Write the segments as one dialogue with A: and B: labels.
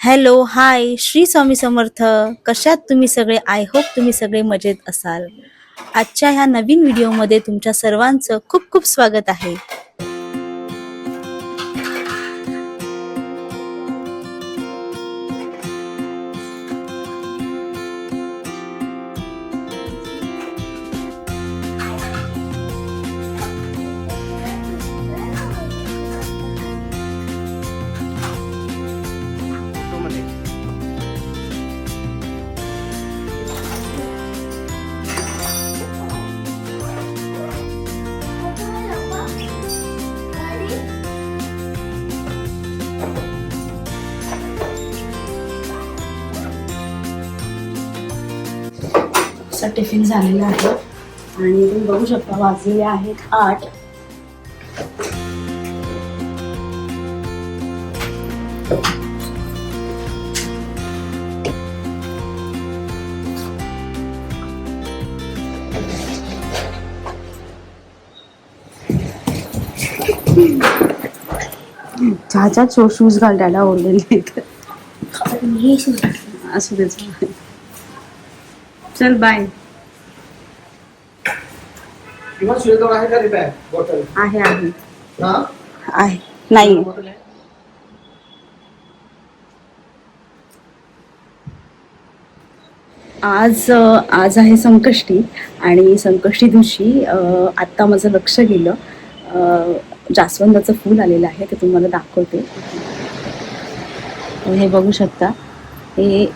A: Hello hi Shri Swami Samarth. कशात तुम्ही सगळे? आय होप तुम्ही सगळे मजेत असाल. आजच्या ह्या नवीन व्हिडिओमध्ये तुमच्या सर्वांचं खूप खूप स्वागत आहे. टिफिन झालेला आहे आणि तुम्ही बघू शकता वाजलेले आहेत 8. चहाच्या शूज घाल, डॅडा ओरलेले असू दे. चल बाय. आहे आहे नाही. आज आहे संकष्टी आणि संकष्टी दिवशी आत्ता माझं लक्ष गेलं जास्वंदाचं फूल आलेलं आहे, ते तुम्हाला दाखवते. हे बघू शकता, हे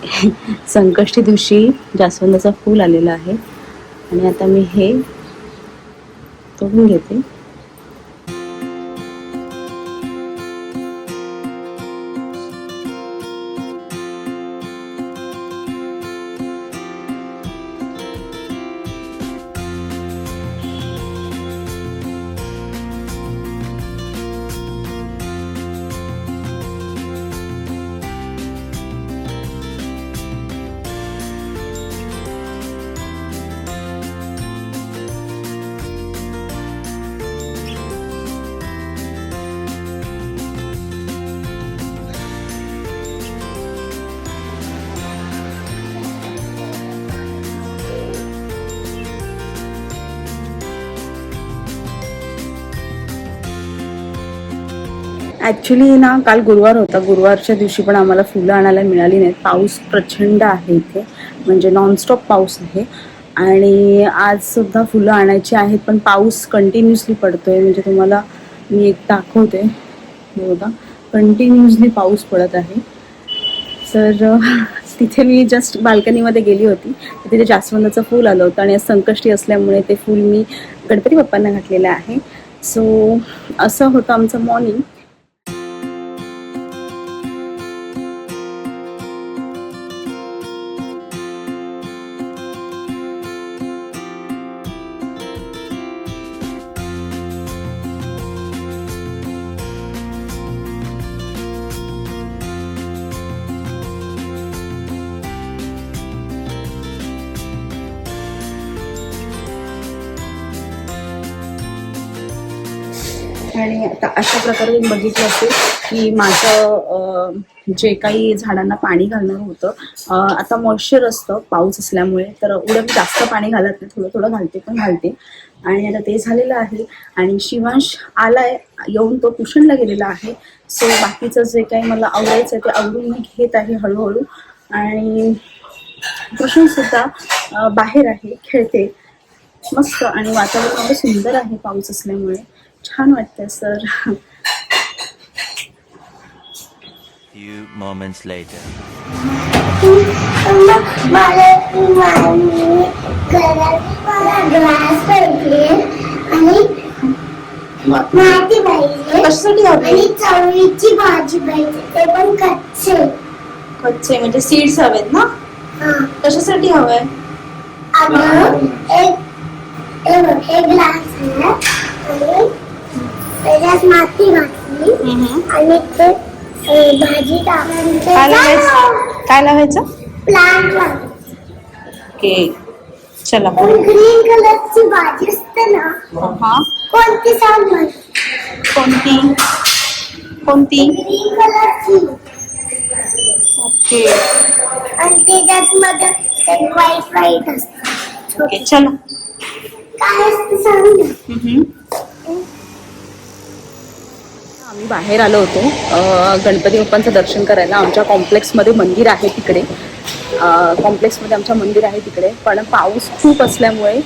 A: संकष्टी दिवशी जास्वंदाचं फूल आलेलं आहे आणि आता मी हे तोडून घेते. ॲक्च्युली ना, काल गुरुवार होता. गुरुवारच्या दिवशी पण आम्हाला फुलं आणायला मिळाली नाहीत. पाऊस प्रचंड आहे इथे, म्हणजे नॉनस्टॉप पाऊस आहे. आणि आज सुद्धा फुलं आणायची आहेत, पण पाऊस कंटिन्युअसली पडतोय. म्हणजे तुम्हाला मी एक दाखवते, बघा कंटिन्युअसली पाऊस पडत आहे. तर तिथे मी जस्ट बाल्कनीमध्ये गेली होती, तिथे जास्वंदाचं फूल आलं होतं आणि आज संकष्टी असल्यामुळे ते फूल मी गणपती बाप्पांना घातलेलं आहे. सो असं होतं आमचं मॉर्निंग. आणि आता अशा प्रकारे मी बघितलं असेल की माझं जे काही झाडांना पाणी घालणं होतं, आता मॉइश्चर असतं पाऊस असल्यामुळे, तर एवढं मी जास्त पाणी घालत नाही, थोडं थोडं घालते. आणि आता ते झालेलं आहे. आणि शिवांश आलाय, येऊन तो ट्युशनला गेलेला आहे. सो बाकीचं जे काही मला आवडायचं ते आवडून मी घेत आहे हळूहळू. आणि ट्युशनसुद्धा बाहेर आहे, खेळते मस्त. आणि वातावरण एवढं सुंदर आहे पाऊस असल्यामुळे, छान वाटतंय सर.
B: Few moments later.
A: कशासाठी हवे?
C: चवळीची भाजी पाहिजे, ते पण कच्चे
A: म्हणजे सीड्स हवेत ना? कशासाठी हवंय?
C: एक ग्लास आहे आणि त्याच्यात माती घातली आणि ते भाजी टाकून
A: काय लावायचं?
C: प्लांट.
A: ओके, चला.
C: ग्रीन कलरची भाजी असते ना,
A: हा
C: कोणती सांग?
A: कोणती?
C: ग्रीन कलरची.
A: ओके
C: आणि त्याच्यात मध्ये ते व्हाईट असतं.
A: ओके चलो.
C: काय असतं सांग ना.
A: आम्ही बाहेर आलो होतो गणपती बाप्पांचं दर्शन करायला. आमच्या कॉम्प्लेक्समध्ये मंदिर आहे तिकडे. कॉम्प्लेक्समध्ये आमच्या मंदिर आहे तिकडे, पण पाऊस खूप असल्यामुळे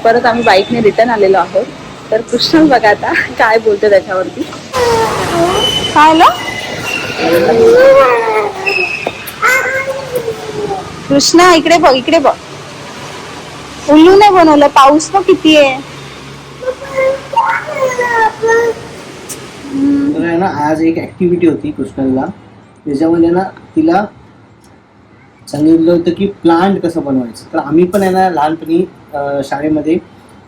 A: परत आम्ही बाईकने रिटर्न आलेलो आहोत. तर कृष्ण बघा आता काय बोलतो त्याच्यावरती. काय आलं कृष्णा? इकडे बघ, इकडे बघ. उल्लू नाही बनवलं, पाऊस पण किती आहे.
D: तर आहे ना, आज एक ऍक्टिव्हिटी होती कृष्णला. त्याच्यामध्ये ना तिला सांगितलं होतं की प्लांट कसं बनवायचं. तर आम्ही पण आहे ना लहानपणी शाळेमध्ये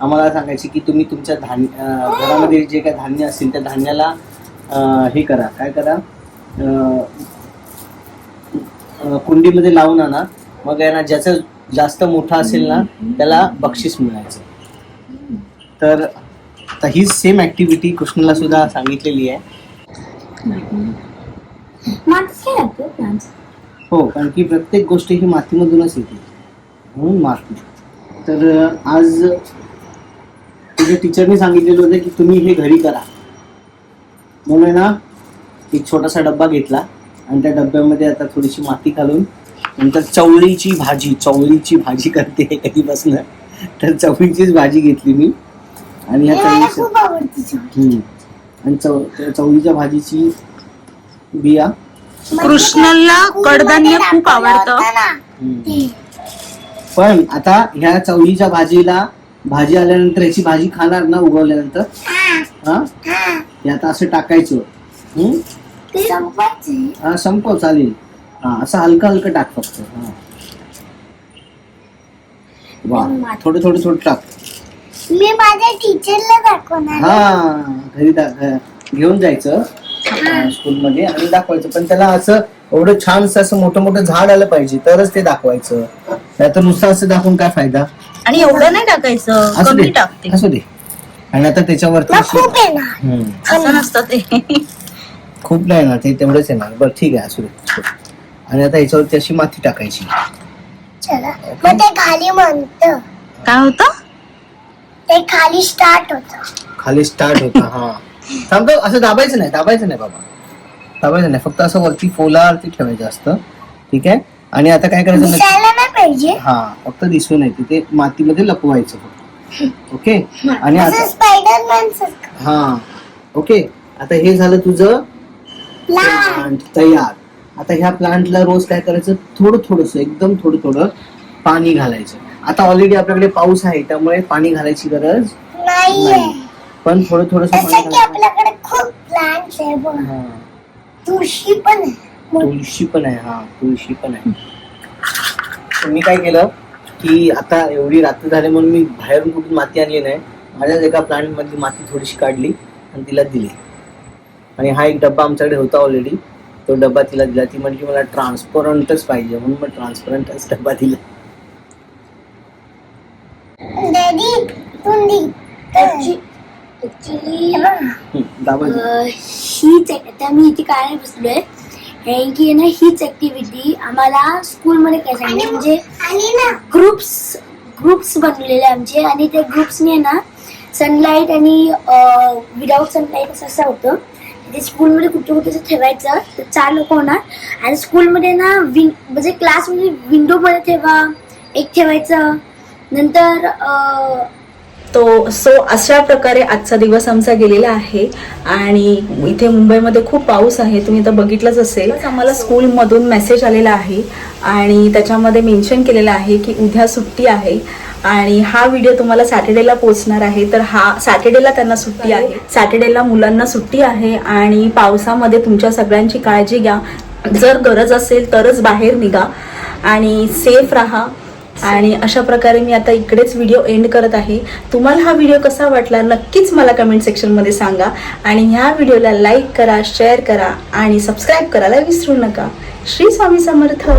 D: आम्हाला सांगायचे की तुम्ही तुमच्या घरामध्ये जे काही धान्य असेल त्या धान्याला हे करा, काय करा, कुंडीमध्ये लावून आणा. मग आहे ना ज्याचं जास्त मोठा असेल ना त्याला बक्षीस मिळायचं. तर हीच सेम ऍक्टिव्हिटी कृष्णला सुद्धा सांगितलेली आहे. हो, कारण की प्रत्येक गोष्ट ही मातीमधूनच येते, म्हणून माती. तर आज तुझ्या टीचरने सांगितलेलं होतं की तुम्ही हे घरी करा. म्हणून ना एक छोटासा डब्बा घेतला आणि त्या डब्यामध्ये आता थोडीशी माती घालून नंतर चवळीची भाजी करते कधीपासून. तर चवळीचीच भाजी घेतली मी आणि ह्या
C: खूप आवडते.
D: आणि चवळीच्या भाजीची बिया.
A: कृष्णाला कडधान्य खूप आवडतं.
D: पण आता ह्या चवळीच्या भाजीला भाजी आल्यानंतर ह्याची भाजी खाणार ना उगवल्यानंतर. हे आता असं टाकायचं. हा संपव, चालेल. हा असं हलकं हलकं टाक फक्त. वा, थोडं थोडं थोडं टाक.
C: मी माझ्या टीचरला दाखवणार.
D: हा, घरी घेऊन जायचं स्कूलमध्ये आणि दाखवायचं. पण त्याला असं एवढं छान असं मोठं मोठं झाड आलं पाहिजे तरच ते दाखवायचं. नाहीतर नुसतं असं दाखवून काय फायदा.
A: आणि एवढं नाही टाकायचं, कमी टाकते.
D: असू दे. आणि आता त्याच्यावरती
C: खूप येणार.
A: असं नसतं ते.
D: खूप नाही ना, ते तेवढंच येणार. बरं ठीक आहे, असू दे. आणि आता याच्यावरती अशी माती टाकायची.
C: चला, मग ते खाली म्हणतं
A: काय होतं?
C: ते खाली स्टार्ट होतं.
D: खाली स्टार्ट होता. हा थांबतो. असं दाबायचं नाही बाबा, दाबायचं नाही. फक्त असं वरती फोलावरती ठेवायचं असतं. ठीक आहे. आणि आता काय करायचं,
C: दिसायला नाही पाहिजे.
D: हा फक्त दिसू नये, ते मातीमध्ये लपवायचं फक्त. ओके. आणि
C: असं
D: आता
C: स्पायडरमॅन सारखं.
D: हा ओके. आता हे झालं तुझं प्लांट तयार. आता ह्या प्लांटला रोज काय करायचं, थोडस एकदम थोडं पाणी घालायचं. आता ऑलरेडी आपल्याकडे पाऊस आहे त्यामुळे पाणी घालायची गरज
C: नाहीये.
D: पण थोडं
C: जसं की
D: पाणी
C: आपल्याकडे खूप प्लांट्स आहे बघ. तुळशी पण आहे.
D: तुळशी पण आहे. हा तुळशी पण आहे. तर मी काय केलं की आता एवढी रात्र झाली म्हणून मी बाहेरून कुठून माती आणली नाही. माझ्याच एका प्लांट मधली माती थोडीशी काढली आणि तिला दिली. आणि हा एक डब्बा आमच्याकडे होता ऑलरेडी, तो डब्बा तिला दिला. ती म्हणली मला ट्रान्सपरंटच पाहिजे, म्हणून मग ट्रान्सपरंटच डब्बा दिला.
C: डॅडी तुम्ही
E: हीच आता मी इथे काय बसलोय कारण की ना हीच ऍक्टिव्हिटी आम्हाला स्कूलमध्ये काय सांगितलं, म्हणजे ग्रुप्स बनवलेले आमचे. आणि त्या ग्रुप्सने ना सनलाईट आणि विदाउट सनलाईट असं होतं. ते स्कूलमध्ये कुठे ठेवायचं. तर 4 लोक होणार आणि स्कूलमध्ये ना म्हणजे क्लासमध्ये विंडोमध्ये एक ठेवायचं. नंतर
A: सो अशा प्रकारे आजचा दिवस आमचा गेलेला आहे. आणि इथे मुंबईमध्ये खूप पाऊस आहे, तुम्ही तर बघितलंच असेल. आम्हाला स्कूलमधून मेसेज आलेला आहे आणि त्याच्यामध्ये मेन्शन केलेलं आहे की उद्या सुट्टी आहे. आणि हा व्हिडिओ तुम्हाला सॅटर्डेला पोहोचणार आहे. तर हा सॅटर्डेला त्यांना सुट्टी आहे, सॅटर्डेला मुलांना सुट्टी आहे. आणि पावसामध्ये तुमच्या सगळ्यांची काळजी घ्या. जर गरज असेल तरच बाहेर निघा आणि सेफ राहा. आणि अशा प्रकारे मी आता इकडेच व्हिडिओ एंड करत आहे. तुम्हाला हा व्हिडिओ कसा वाटला नक्कीच मला कमेंट सेक्शनमध्ये सांगा. आणि ह्या व्हिडिओला लाईक करा, शेअर करा आणि सबस्क्राईब करायला विसरू नका. श्री स्वामी समर्थ.